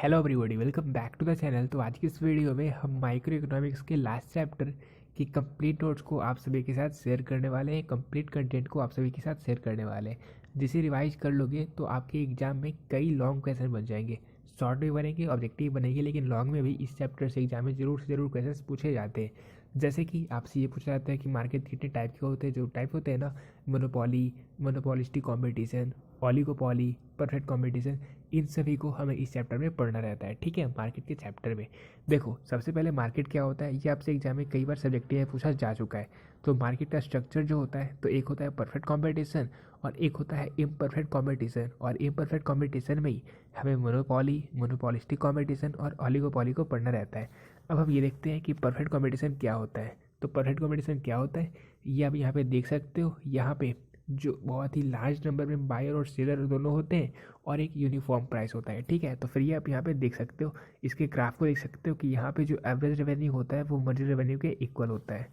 Hello everybody, welcome back to the channel. तो आज की इस वीडियो में हम माइक्रो इकोनॉमिक्स के लास्ट चैप्टर की कंप्लीट नोट्स को आप सभी के साथ शेयर करने वाले हैं। कंप्लीट कंटेंट को आप सभी के साथ शेयर करने वाले हैं, जिसे रिवाइज कर लोगे तो आपके एग्जाम में कई लॉन्ग क्वेश्चन बन जाएंगे। शॉर्ट भी बनेंगे, ऑब्जेक्टिव बनेंगे, लेकिन लॉन्ग में भी इस चैप्टर से एग्जाम में जरूर से जरूर क्वेश्चन पूछे जाते हैं। जैसे कि आपसे ये पूछा जाता है कि मार्केट कितने टाइप के होते हैं। जो टाइप होते हैं ना, monopoly, monopolistic competition, oligopoly, perfect competition, इन सभी को हमें इस चैप्टर में पढ़ना रहता है। ठीक है, मार्केट के चैप्टर में देखो, सबसे पहले मार्केट क्या होता है, ये आपसे एग्जाम में कई बार सब्जेक्टिव में पूछा जा चुका है। तो मार्केट का स्ट्रक्चर जो होता है, तो एक होता है परफेक्ट कॉम्पिटिशन और एक होता है इम्परफेक्ट कॉम्पिटिशन। और इम्परफेक्ट कॉम्पिटिशन में ही हमें मोनोपोली, मोनोपोलिस्टिक कॉम्पिटिशन और ऑलिगोपोली को पढ़ना रहता है। अब हम ये देखते हैं कि परफेक्ट कॉम्पिटिशन क्या होता है। तो परफेक्ट कॉम्पिटिशन क्या होता है, ये आप यहाँ पे देख सकते हो। यहाँ पे जो बहुत ही लार्ज नंबर में बायर और सेलर दोनों होते हैं और एक यूनिफॉर्म प्राइस होता है। ठीक है, तो फिर ये आप यहाँ पे देख सकते हो, इसके ग्राफ को देख सकते हो कि यहाँ पे जो एवरेज रेवेन्यू होता है वो मर्जी रेवेन्यू के इक्वल होता है।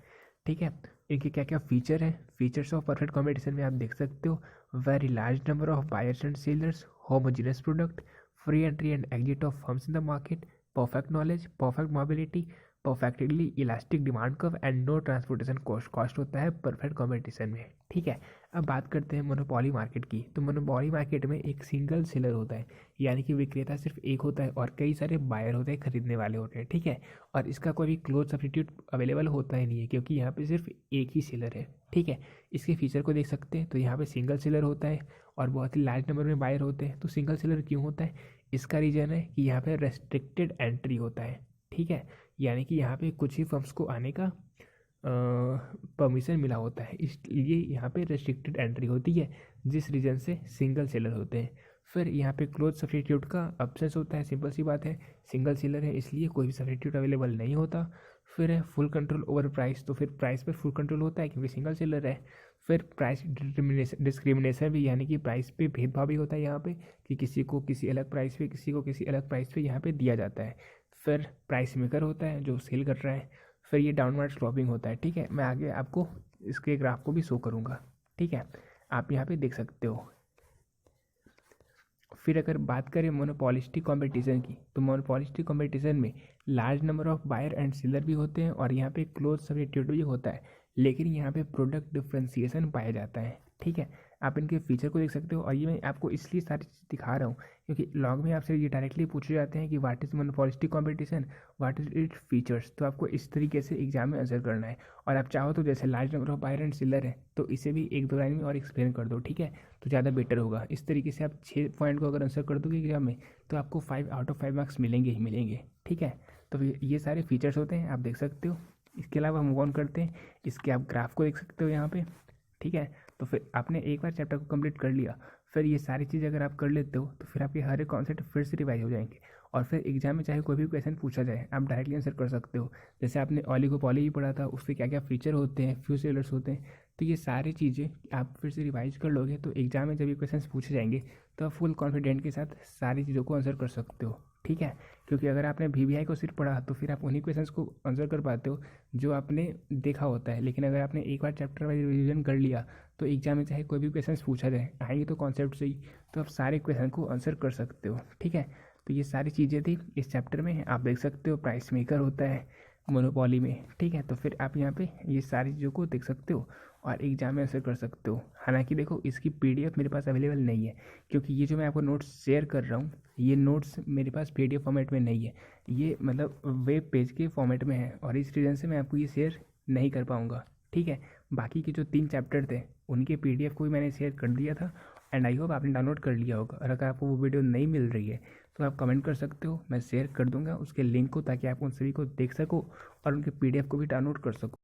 ठीक है, इनके क्या क्या फीचर है, फीचर्स ऑफ परफेक्ट कॉम्पिटिशन में आप देख सकते हो। Very large number of buyers and sellers, homogeneous product, free entry and exit of firms in the market, perfect knowledge, perfect mobility, perfectly elastic demand curve and no transportation cost. Cost होता है perfect competition में। ठीक है, अब बात करते हैं monopoly market की। तो मोनोपोली मार्केट में एक सिंगल सेलर होता है, यानी कि विक्रेता सिर्फ एक होता है और कई सारे बायर होते हैं, खरीदने वाले होते हैं। ठीक है, और इसका कोई भी क्लोज सब्स्टिट्यूट अवेलेबल होता ही नहीं है, क्योंकि यहाँ पे सिर्फ एक ही सेलर है। ठीक है, इसके फीचर को देख सकते हैं। तो यहाँ पे सिंगल सेलर होता है और बहुत ही लार्ज नंबर में बायर होते हैं। तो सिंगल सेलर क्यों होता है, इसका रीज़न है कि यहाँ पे रेस्ट्रिक्टेड एंट्री होता है। ठीक है, यानी कि यहाँ पे कुछ ही फर्म्स को आने का परमिशन मिला होता है, इसलिए यहाँ पे रेस्ट्रिक्टेड एंट्री होती है, जिस रीजन से सिंगल सेलर होते हैं। फिर यहाँ पे क्लोज सब्स्टिट्यूट का अब्सेंस होता है, सिंपल सी बात है, सिंगल सेलर है इसलिए कोई भी सब्स्टिट्यूट अवेलेबल नहीं होता। फिर है फुल कंट्रोल ओवर प्राइस, तो फिर प्राइस पर फुल कंट्रोल होता है क्योंकि सिंगल सेलर है। फिर प्राइस डिस्क्रिमिनेशन भी, यानी कि प्राइस पे भेदभाव भी होता है यहाँ पे, कि किसी को किसी अलग प्राइस पे, किसी को किसी अलग प्राइस पे यहाँ पे दिया जाता है। फिर प्राइस मेकर होता है जो सेल कर रहा है। फिर ये डाउनवर्ड स्लॉपिंग होता है। ठीक है, मैं आगे आपको इसके ग्राफ को भी शो करूँगा। ठीक है, आप यहाँ पे देख सकते हो। फिर अगर बात करें मोनोपोलिस्टिक कंपटीशन की, तो मोनोपोलिस्टिक कंपटीशन में large number of buyer and seller भी होते हैं और यहाँ पे क्लोज सब्स्टिट्यूट भी होता है, लेकिन यहाँ पे प्रोडक्ट डिफ्रेंसिएशन पाया जाता है। ठीक है, आप इनके फीचर को देख सकते हो। और ये मैं आपको इसलिए सारी चीज़ दिखा रहा हूँ क्योंकि लॉग में आपसे ये डायरेक्टली पूछे जाते हैं कि what is monopolistic competition, what is its features. तो आपको इस तरीके से एग्जाम में आंसर करना है। और आप चाहो तो जैसे large number of buyer and seller है, तो इसे भी एक दो लाइन में और एक्सप्लेन कर दो। ठीक है, तो ज़्यादा बेटर होगा। इस तरीके से आप 6 पॉइंट को अगर आंसर कर दोगे एग्जाम में, तो आपको 5 आउट ऑफ 5 मार्क्स मिलेंगे ही मिलेंगे। ठीक है, तो ये सारे फीचर्स होते हैं, आप देख सकते हो। इसके अलावा मूव ऑन करते हैं, इसके आप ग्राफ को देख सकते हो यहाँ पे। ठीक है, तो फिर आपने एक बार चैप्टर को कंप्लीट कर लिया, फिर ये सारी चीज़ अगर आप कर लेते हो तो फिर आपके हर एक कॉन्सेप्ट फिर से रिवाइज हो जाएंगे और फिर एग्जाम में चाहे कोई भी क्वेश्चन पूछा जाए आप डायरेक्टली आंसर कर सकते हो। जैसे आपने ऑलिगोपोली ही पढ़ा था, उसके क्या क्या फीचर होते हैं, फ्यू सेलर्स होते हैं, तो ये सारी चीज़ें आप फिर से रिवाइज कर लोगे तो एग्जाम में जब ये क्वेश्चन पूछे जाएंगे तो आप फुल कॉन्फिडेंट के साथ सारी चीज़ों को आंसर कर सकते हो। ठीक है, क्योंकि अगर आपने वीवीआई को सिर्फ पढ़ा तो फिर आप उन्हीं क्वेश्चंस को आंसर कर पाते हो जो आपने देखा होता है। लेकिन अगर आपने एक बार चैप्टर वाइज रिविजन कर लिया तो एग्जाम में चाहे कोई भी क्वेश्चन पूछा जाए, आएंगे तो कॉन्सेप्ट से ही, तो आप सारे क्वेश्चन को आंसर कर सकते हो। ठीक है, तो ये सारी चीज़ें थी इस चैप्टर में, आप देख सकते हो। प्राइस मेकर होता है मोनोपोली में। ठीक है, तो फिर आप यहाँ पे ये सारी चीज़ों को देख सकते हो और एग्जाम में आंसर कर सकते हो। हालांकि देखो, इसकी पीडीएफ मेरे पास अवेलेबल नहीं है, क्योंकि ये जो मैं आपको नोट्स शेयर कर रहा हूँ, ये नोट्स मेरे पास पीडीएफ फॉर्मेट में नहीं है, ये मतलब वेब पेज के फॉर्मेट में है, और इस रीज़न से मैं आपको ये शेयर नहीं कर पाऊँगा। ठीक है, बाकी के जो 3 चैप्टर थे उनके पीडीएफ को भी मैंने शेयर कर दिया था, एंड आई होप आपने डाउनलोड कर लिया होगा। और अगर आपको वो वीडियो नहीं मिल रही है तो आप कमेंट कर सकते हो, मैं शेयर कर दूंगा उसके लिंक को, ताकि आप उन सभी को देख सको और उनके पीडीएफ को भी डाउनलोड कर सको।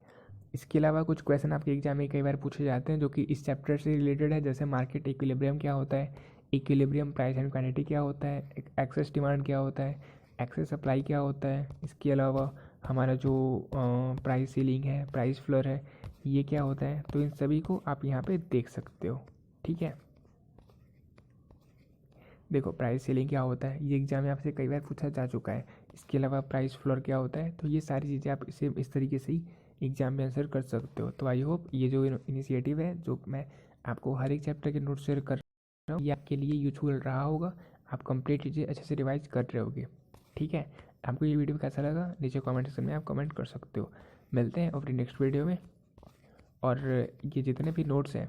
इसके अलावा कुछ क्वेश्चन आपके एग्जाम में कई बार पूछे जाते हैं जो कि इस चैप्टर से रिलेटेड है, जैसे मार्केट इक्विलिब्रियम क्या होता है, इक्विलिब्रियम प्राइस एंड क्वांटिटी क्या होता है, एक्सेस डिमांड क्या होता है, एक्सेस सप्लाई क्या होता है। इसके अलावा हमारा जो प्राइस सीलिंग है, प्राइस फ्लोर है, ये क्या होता है। तो इन सभी को आप यहाँ पे देख सकते हो। ठीक है, देखो प्राइस सेलिंग क्या होता है, ये एग्जाम में आपसे कई बार पूछा जा चुका है। इसके अलावा प्राइस फ्लोर क्या होता है, तो ये सारी चीज़ें आप इसे इस तरीके से ही एग्जाम में आंसर कर सकते हो। तो आई होप ये जो इनिशिएटिव है जो मैं आपको हर एक चैप्टर के नोट शेयर कर रहा हूँ, ये आपके लिए यूजफुल रहा होगा। आप कंप्लीट कीजिए, अच्छे से रिवाइज कर रहे होगे। ठीक है, आपको ये वीडियो कैसा लगा नीचे कमेंट सेक्शन में आप कमेंट कर सकते हो। मिलते हैं अपनी नेक्स्ट वीडियो में। और ये जितने भी नोट्स हैं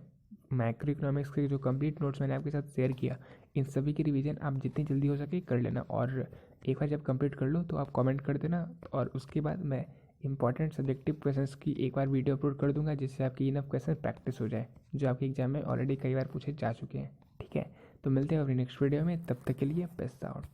माइक्रो इकोनॉमिक्स के, जो कंप्लीट नोट्स मैंने आपके साथ शेयर किया, इन सभी की रिवीजन आप जितनी जल्दी हो सके कर लेना। और एक बार जब कंप्लीट कर लो तो आप कमेंट कर देना, और उसके बाद मैं इंपॉर्टेंट सब्जेक्टिव क्वेश्चंस की एक बार वीडियो अपलोड कर दूंगा, जिससे आपकी इनफ क्वेश्चन प्रैक्टिस हो जाए, जो आपके एग्जाम में ऑलरेडी कई बार पूछे जा चुके हैं। ठीक है, तो मिलते हैं अपनी नेक्स्ट वीडियो में, तब तक के लिए बेस्ट आउट।